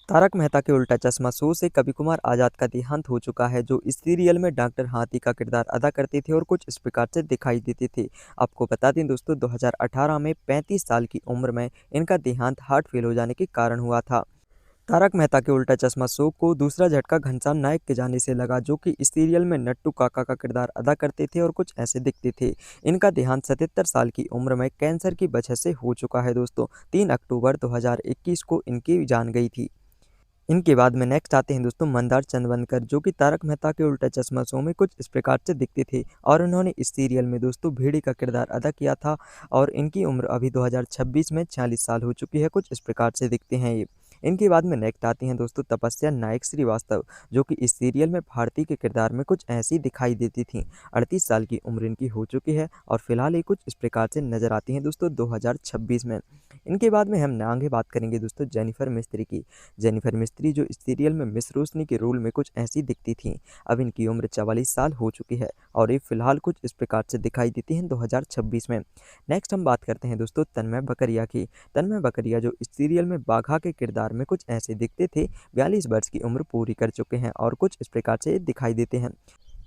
तारक मेहता के उल्टा चश्मा शो से कवि कुमार आजाद का देहांत हो चुका है, जो इस सीरियल में डॉक्टर हाथी का किरदार अदा करते थे और कुछ इस प्रकार से दिखाई देते थे। आपको बता दें दोस्तों, 2018 में 35 साल की उम्र में इनका देहांत हार्ट फेल हो जाने के कारण हुआ था। तारक मेहता के उल्टा चश्मा शो को दूसरा झटका घनश्याम नायक के जाने से लगा, जो कि इस सीरियल में नट्टू काका का किरदार अदा करते थे और कुछ ऐसे दिखते थे। इनका देहांत 77 साल की उम्र में कैंसर की वजह से हो चुका है दोस्तों। 3 अक्टूबर 2021 को इनकी जान गई थी। इनके बाद में नेक्स्ट आते हैं दोस्तों मंदार चंदवनकर, जो कि तारक मेहता के उल्टा चश्मा शो में कुछ इस प्रकार से दिखते थे और उन्होंने इस सीरियल में दोस्तों भेड़ी का किरदार अदा किया था। और इनकी उम्र अभी 2026 में 46 साल हो चुकी है। कुछ इस प्रकार से दिखते हैं ये। इनके बाद में नेक्स्ट आती हैं दोस्तों तपस्या नायक श्रीवास्तव, जो कि इस सीरियल में भारती के किरदार में कुछ ऐसी दिखाई देती थी। 38 साल की उम्र इनकी हो चुकी है और फिलहाल ये कुछ इस प्रकार से नजर आती हैं दोस्तों 2026 में। इनके बाद में हम आगे बात करेंगे दोस्तों जेनिफर मिस्त्री की। जेनिफर मिस्त्री जो इस सीरियल में मिस रोशनी के रोल में कुछ ऐसी दिखती थीं। अब इनकी उम्र 44 साल हो चुकी है और ये फिलहाल कुछ इस प्रकार से दिखाई देती हैं 2026 में। नेक्स्ट हम बात करते हैं दोस्तों तन्मय बकरिया की। तन्मय बकरिया जो इस सीरियल में बाघा के किरदार में कुछ ऐसे दिखते थे। 42 वर्ष की उम्र पूरी कर चुके हैं और कुछ इस प्रकार से दिखाई देते हैं।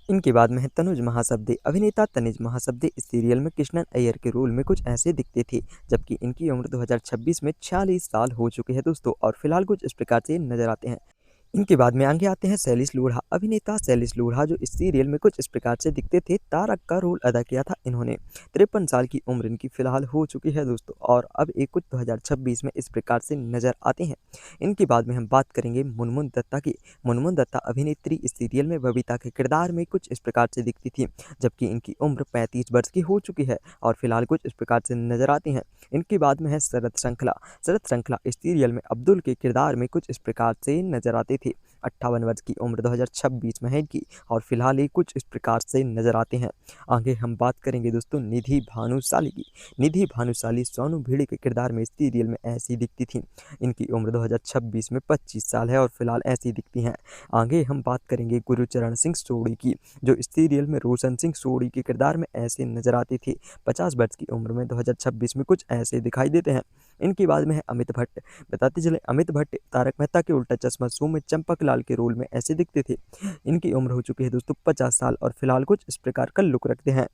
इनके बाद में है तनुज महासब्दे। अभिनेता तनुज महासब्दे इस सीरियल में कृष्णन अय्यर के रोल में कुछ ऐसे दिखते थे, जबकि इनकी उम्र 2026 में 46 साल हो चुके हैं दोस्तों और फिलहाल कुछ इस प्रकार से नजर आते हैं। इनके बाद में आगे आते हैं शैलेश लोढ़ा। अभिनेता शैलेश लोढ़ा जो इस सीरियल में कुछ इस प्रकार से दिखते थे। तारक का रोल अदा किया था इन्होंने। 53 साल की उम्र इनकी फिलहाल हो चुकी है दोस्तों और अब एक कुछ 2026 में इस प्रकार से नजर आते हैं। इनके बाद में हम बात करेंगे मुनमुन दत्ता की। मुनमुन दत्ता अभिनेत्री इस सीरियल में बबीता के किरदार में कुछ इस प्रकार से दिखती थी, जबकि इनकी उम्र 35 वर्ष की हो चुकी है और फिलहाल कुछ इस प्रकार से नजर आती हैं। इनके बाद में है शरद श्रृंखला। शरद श्रृंखला इस सीरियल में अब्दुल के किरदार में कुछ इस प्रकार से नजर आते थे। 58 वर्ष की उम्र 2026 में है इनकी और फिलहाल ये कुछ इस प्रकार से नजर आते हैं। आगे हम बात करेंगे दोस्तों निधि भानुशाली की। निधि भानुशाली सोनू भिड़े के किरदार में इस सीरियल में ऐसी दिखती थी। इनकी उम्र 2026 में 25 साल है और फिलहाल ऐसी दिखती हैं। आगे हम बात करेंगे गुरुचरण सिंह सोढ़ी की, जो इस सीरियल में रोशन सिंह सोढ़ी के किरदार में ऐसे नजर आते थे। 50 वर्ष की उम्र में 2026 में कुछ ऐसे दिखाई देते हैं। इनके बाद में है अमित भट्ट। बताते चले अमित भट्ट तारक मेहता के उल्टा चश्मा शो में चंपक लाल के रोल में ऐसे दिखते थे। इनकी उम्र हो चुकी है दोस्तों 50 साल और फिलहाल कुछ इस प्रकार का लुक रखते हैं।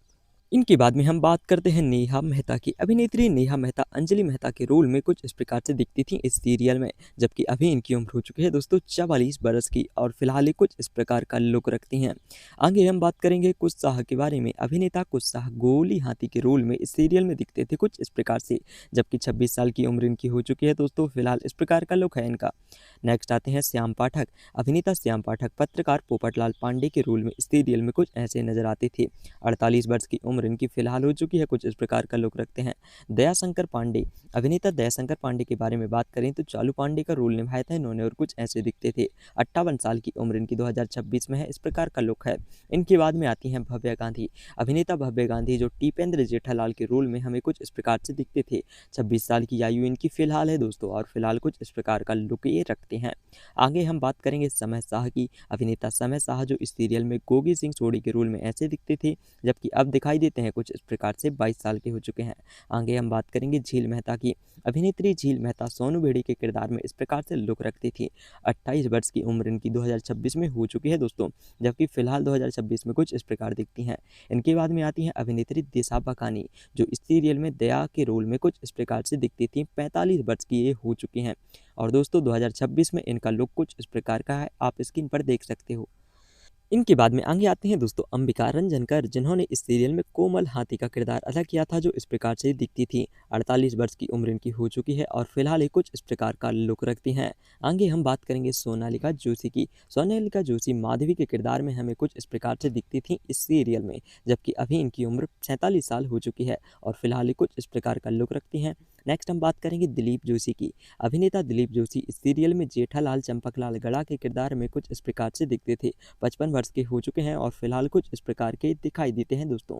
इनके बाद में हम बात करते हैं नेहा मेहता की। अभिनेत्री नेहा मेहता अंजलि मेहता के रोल में कुछ इस प्रकार से दिखती थी इस सीरियल में, जबकि अभी इनकी उम्र हो चुकी है दोस्तों 44 बरस की और फिलहाल ये कुछ इस प्रकार का लुक रखती हैं। आगे हम बात करेंगे कुछ शाह के बारे में। अभिनेता कुछ शाह गोली हाथी के रोल में इस सीरियल में दिखते थे कुछ इस प्रकार से, जबकि 26 साल की उम्र इनकी हो चुकी है दोस्तों। फिलहाल इस प्रकार का लुक है इनका। नेक्स्ट आते हैं श्याम पाठक। अभिनेता श्याम पाठक पत्रकार पोपटलाल पांडे के रोल में इस सीरियल में कुछ ऐसे नजर आते थे। 48 वर्ष की उम्र इनकी फिलहाल हो चुकी है। कुछ इस प्रकार का लुक रखते हैं। दयाशंकर पांडे। अभिनेता दयाशंकर पांडे के बारे में बात करें तो चालू पांडे का रोल निभाया था इन्होंने और कुछ ऐसे दिखते थे। 58 साल की उम्र इनकी 2026 में है। इस प्रकार का लुक है। इनके बाद में आती हैं भव्या गांधी। अभिनेता भव्या गांधी जो टीपेंद्र जेठालाल के रोल में हमें कुछ इस प्रकार से दिखते थे। 26 साल की आयु इनकी फिलहाल है दोस्तों और फिलहाल कुछ इस प्रकार का लुक ये रखते हैं। आगे हम बात करेंगे समय शाह की। अभिनेता समय शाह जो इस सीरियल में गोगी सिंह सोढ़ी के रोल में ऐसे दिखते थे, जबकि अब दिखाई देते हैं कुछ इस प्रकार से 22 साल के हो चुके हैं। आगे हम बात करेंगे झील मेहता की। अभिनेत्री झील मेहता सोनू बेड़ी के किरदार में इस प्रकार से लुक रखती थी। 28 वर्ष की उम्र इनकी 2026 में हो चुकी है दोस्तों, जबकि फिलहाल 2026 में कुछ इस प्रकार दिखती हैं। इनके बाद में आती हैं अभिनेत्री दिशा बकानी, जो इस सीरियल में दया के रोल में कुछ इस प्रकार से दिखती थी। 45 वर्ष की ये हो चुकी हैं और दोस्तों 2026 में इनका लुक कुछ इस प्रकार का है, आप स्क्रीन पर देख सकते हो। इनके बाद में आगे आते हैं दोस्तों अंबिका रंजनकर, जिन्होंने इस सीरियल में कोमल हाथी का किरदार अदा किया था, जो इस प्रकार से दिखती थी। 48 वर्ष की उम्र इनकी हो चुकी है और फिलहाल ये कुछ इस प्रकार का लुक रखती हैं। आगे हम बात करेंगे सोनालिका जोशी की। सोनालिका जोशी माधवी के किरदार में हमें कुछ इस प्रकार से दिखती थी इस सीरियल में, जबकि अभी इनकी उम्र 47 साल हो चुकी है और फिलहाल ये कुछ इस प्रकार का लुक रखती हैं। नेक्स्ट हम बात करेंगे दिलीप जोशी की। अभिनेता दिलीप जोशी इस सीरियल में जेठालाल चंपकलाल गड़ा के किरदार में कुछ इस प्रकार से दिखते थे। 55 वर्ष के हो चुके हैं और फिलहाल कुछ इस प्रकार के दिखाई देते हैं दोस्तों।